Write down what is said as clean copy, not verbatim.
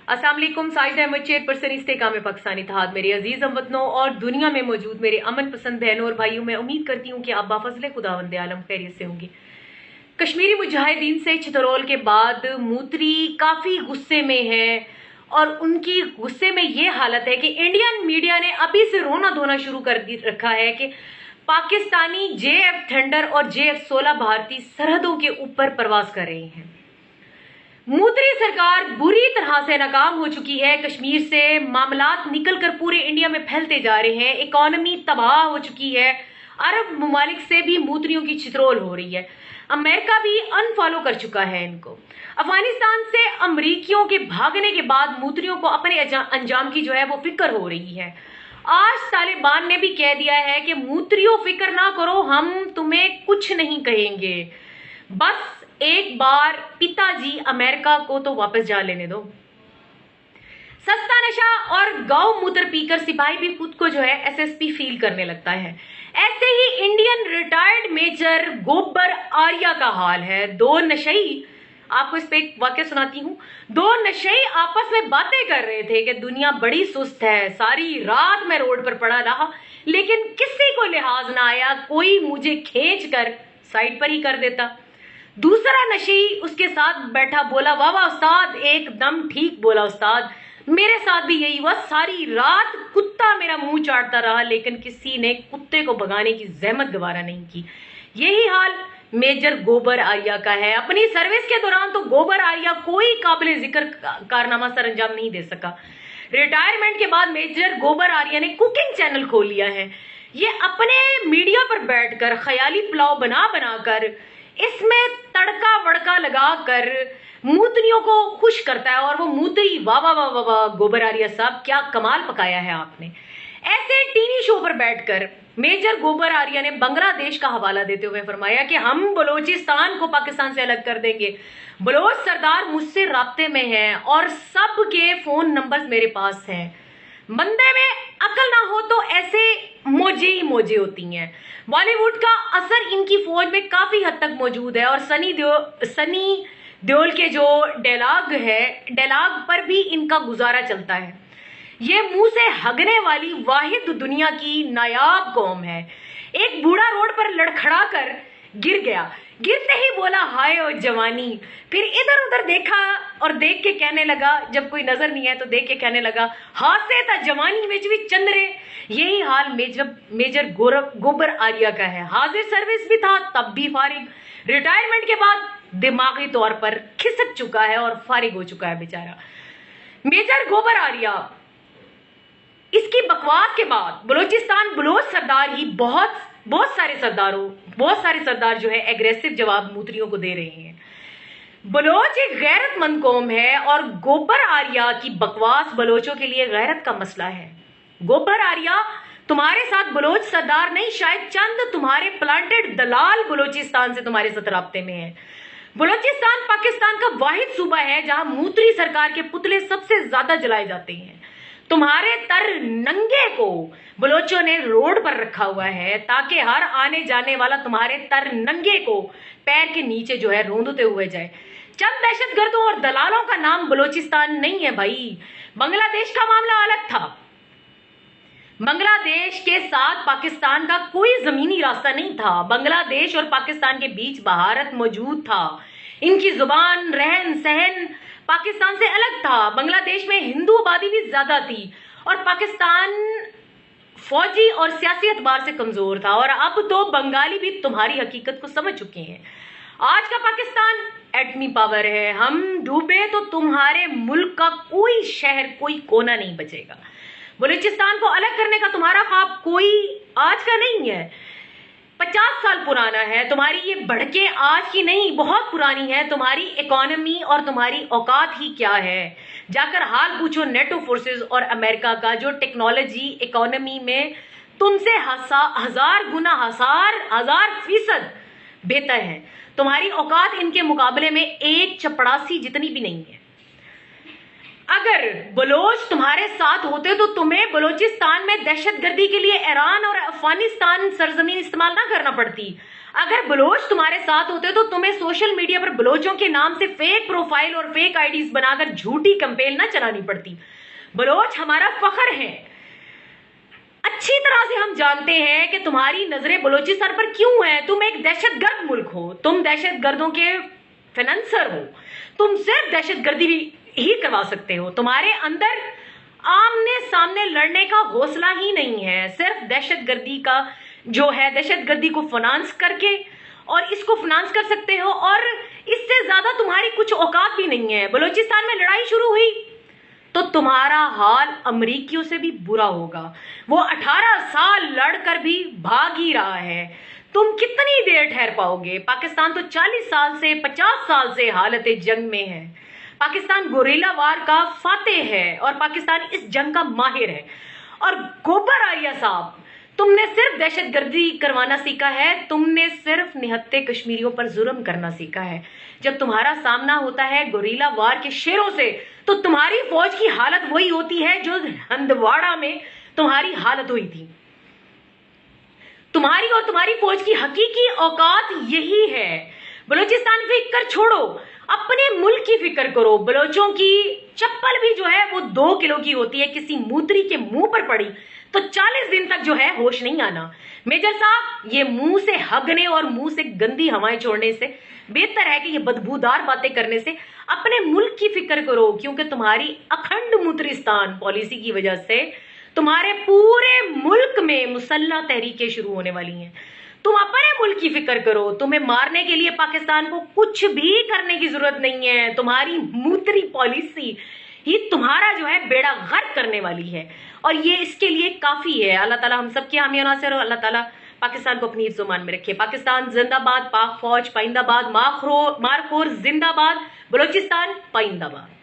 अस्सलाम वालेकुम। साजिद अहमद, चेयरपर्सन इस्तेकाम पाकिस्तानी इत्तेहाद। मेरे अजीज हमवतनों और दुनिया में मौजूद मेरे अमन पसंद बहनों और भाइयों, मैं उम्मीद करती हूँ कि आप बाफजल खुदावंद आलम खैरियत से होंगे। कश्मीरी मुजाहिदीन से छतरौल के बाद मूत्री काफ़ी गुस्से में है और उनकी गुस्से में ये हालत है कि इंडियन मीडिया ने अभी से रोना धोना शुरू कर रखा है कि पाकिस्तानी JF थंडर और JF-16 भारतीय सरहदों के ऊपर प्रवास कर रहे हैं। मूत्री सरकार बुरी तरह से नाकाम हो चुकी है। कश्मीर से मामलात निकलकर पूरे इंडिया में फैलते जा रहे हैं। इकोनॉमी तबाह हो चुकी है। अरब ममालिक से भी मूत्रियों की छितरोल हो रही है। अमेरिका भी अनफॉलो कर चुका है इनको। अफगानिस्तान से अमरीकियों के भागने के बाद मूत्रियों को अपने अंजाम की जो है वो फिक्र हो रही है। आज तालिबान ने भी कह दिया है कि मूत्रियों फिक्र ना करो, हम तुम्हें कुछ नहीं कहेंगे, बस एक बार पिताजी अमेरिका को तो वापस जा लेने दो। सस्ता नशा और गौ मूत्र पीकर सिपाही भी खुद को जो है SSP फील करने लगता है। ऐसे ही इंडियन रिटायर्ड मेजर गोबर आर्या का हाल है। दो नशई, आपको इस पे एक वाक्य सुनाती हूँ। दो नशई आपस में बातें कर रहे थे कि दुनिया बड़ी सुस्त है। सारी रात मैं रोड पर पड़ा रहा लेकिन किसी को लिहाज ना आया, कोई मुझे खींच कर साइड पर ही कर देता। दूसरा नशई उसके साथ बैठा बोला, वाह वाह उस्ताद, एकदम ठीक बोला उस्ताद, मेरे साथ भी यही हुआ। सारी रात कुत्ता मेरा मुंह चाटता रहा लेकिन किसी ने कुत्ते को भगाने की जहमत गवारा नहीं की। यही हाल मेजर गोबर आर्या का है। अपनी सर्विस के दौरान तो गोबर आर्या कोई काबिल जिक्र कारनामा सर अंजाम नहीं दे सका। रिटायरमेंट के बाद मेजर गोबर आर्या ने कुकिंग चैनल खोल लिया है। ये अपने मीडिया पर बैठकर ख्याली पुलाव बना बनाकर इसमें तड़का वड़का लगाकर मूत्रियों को खुश करता है और वो मूत्री वाह वाह वाह वाह वाह, गोबर आर्या साहब क्या कमाल पकाया है आपने। ऐसे टीवी शो पर बैठकर मेजर गोबर आर्या ने बांग्लादेश का हवाला देते हुए फरमाया कि हम बलोचिस्तान को पाकिस्तान से अलग कर देंगे। बलोच सरदार मुझसे राब्ते में हैं और सबके फोन नंबर्स मेरे पास हैं। बंदे में अकल ना हो तो ऐसे मोजे ही मोजे होती हैं। बॉलीवुड का असर इनकी फौज में काफी हद तक मौजूद है और सनी देओल के जो डायलॉग पर भी इनका गुजारा चलता है। ये मुंह से हगने वाली वाहिद दुनिया की नायाब कौम है। एक बूढ़ा रोड पर लड़खड़ा कर गिर गया, गिरते ही बोला हाय ओ जवानी, फिर इधर उधर देखा और देख के कहने लगा, जब कोई नजर नहीं है तो देख के कहने लगा हासे था जवानी में भी चंद्रे। यही हाल मेजर गोबर आर्या का है। हाजिर सर्विस भी था तब भी फारिग, रिटायरमेंट के बाद दिमागी तौर पर खिसक चुका है और फारिग हो चुका है बेचारा मेजर गोबर आर्या। इसकी बकवास के बाद बलोचिस्तान बलोच सरदार ही बहुत सारे सरदार जो है एग्रेसिव जवाब मूत्रियों को दे रहे हैं। बलोच एक गैरतमंद कौम है और गोबर आर्या की बकवास बलोचों के लिए गैरत का मसला है। गोबर आर्या, तुम्हारे साथ बलोच सरदार नहीं, शायद चंद तुम्हारे प्लांटेड दलाल बलोचिस्तान से तुम्हारे साथ राब्ते में है। बलोचिस्तान पाकिस्तान का वाहिद सूबा है जहां मूत्री सरकार के पुतले सबसे ज्यादा जलाए जाते हैं। तुम्हारे तर नंगे को बलोचों ने रोड पर रखा हुआ है ताकि हर आने जाने वाला तुम्हारे तर नंगे को पैर के नीचे जो है रोंदते हुए जाए। चंद दहशतगर्दों और दलालों का नाम बलोचिस्तान नहीं है भाई। बांग्लादेश का मामला अलग था। बांग्लादेश के साथ पाकिस्तान का कोई जमीनी रास्ता नहीं था। बांग्लादेश और पाकिस्तान के बीच भारत मौजूद था। इनकी जुबान, रहन सहन पाकिस्तान से अलग था। बांग्लादेश में हिंदू आबादी भी ज्यादा थी और पाकिस्तान फौजी और सियासी एतबार से कमजोर था। और अब तो बंगाली भी तुम्हारी हकीकत को समझ चुके हैं। आज का पाकिस्तान एटमी पावर है। हम डूबे तो तुम्हारे मुल्क का कोई शहर, कोई कोना नहीं बचेगा। बलूचिस्तान को अलग करने का तुम्हारा ख्वाब कोई आज का नहीं है, 50 साल पुराना है। तुम्हारी ये भड़के आज की नहीं, बहुत पुरानी है। तुम्हारी इकोनॉमी और तुम्हारी औकात ही क्या है, जाकर हाल पूछो नेटो फोर्सेस और अमेरिका का, जो टेक्नोलॉजी इकोनॉमी में तुमसे हजार फीसद बेहतर है। तुम्हारी औकात इनके मुकाबले में एक चपड़ासी जितनी भी नहीं है। अगर बलोच तुम्हारे साथ होते तो तुम्हें बलोचिस्तान में दहशतगर्दी के लिए ईरान और अफगानिस्तान सरजमीन इस्तेमाल ना करना पड़ती। अगर बलोच तुम्हारे साथ होते तो तुम्हें सोशल मीडिया पर बलोचों के नाम से फेक प्रोफाइल और फेक आईडीज बनाकर झूठी कैंपेन ना चलानी पड़ती। बलोच हमारा फख्र है। अच्छी तरह से हम जानते हैं कि तुम्हारी नजरें बलोचिस्तान पर क्यों हैं। तुम एक दहशतगर्द मुल्क हो, तुम दहशतगर्दों के फाइनेंसर हो, तुम सिर्फ दहशतगर्दी ही करवा सकते हो। तुम्हारे अंदर आमने सामने लड़ने का हौसला ही नहीं है। सिर्फ दहशतगर्दी का जो है, दहशतगर्दी को फाइनेंस करके और इसको फाइनेंस कर सकते हो, और इससे ज्यादा तुम्हारी कुछ औकात भी नहीं है। बलूचिस्तान में लड़ाई शुरू हुई तो तुम्हारा हाल अमरीकियों से भी बुरा होगा। वो 18 साल लड़कर भी भाग ही रहा है। तुम कितनी देर ठहर पाओगे? पाकिस्तान तो 40 साल से 50 साल से हालत जंग में है। पाकिस्तान गोरिल्ला वार का फातेह है और पाकिस्तान इस जंग का माहिर है। और गोबर आलिया साहब, तुमने सिर्फ दहशतगर्दी करवाना सीखा है, तुमने सिर्फ निहत्थे कश्मीरियों पर जुल्म करना सीखा है। जब तुम्हारा सामना होता है गोरिल्ला वार के शेरों से तो तुम्हारी फौज की हालत वही होती है जो हंदवाड़ा में तुम्हारी हालत हुई थी। तुम्हारी और तुम्हारी फौज की हकीकी औकात यही है। बलूचिस्तान फिक्र छोड़ो, अपने मुल्क की फिक्र करो। बलोचों की चप्पल भी जो है वो 2 किलो की होती है, किसी मूत्री के मुंह पर पड़ी तो 40 दिन तक जो है होश नहीं आना। मेजर साहब, ये मुंह से हगने और मुंह से गंदी हवाएं छोड़ने से बेहतर है कि ये बदबूदार बातें करने से अपने मुल्क की फिक्र करो, क्योंकि तुम्हारी अखंड मूत्रिस्तान पॉलिसी की वजह से तुम्हारे पूरे मुल्क में मुसल्लह तहरीकें शुरू होने वाली हैं। तुम अपने मुल्क की फिक्र करो। तुम्हें मारने के लिए पाकिस्तान को कुछ भी करने की जरूरत नहीं है। तुम्हारी मूत्री पॉलिसी ही तुम्हारा जो है बेड़ा गर्क करने वाली है, और ये इसके लिए काफी है। अल्लाह ताला हम सबके हामी नासिर हो। अल्लाह ताला पाकिस्तान को अपनी हिफ्ज़-ओ-मान में रखे। पाकिस्तान जिंदाबाद, पाक फौज पाइंदाबाद, मारखोर जिंदाबाद, बलूचिस्तान पाइंदाबाद।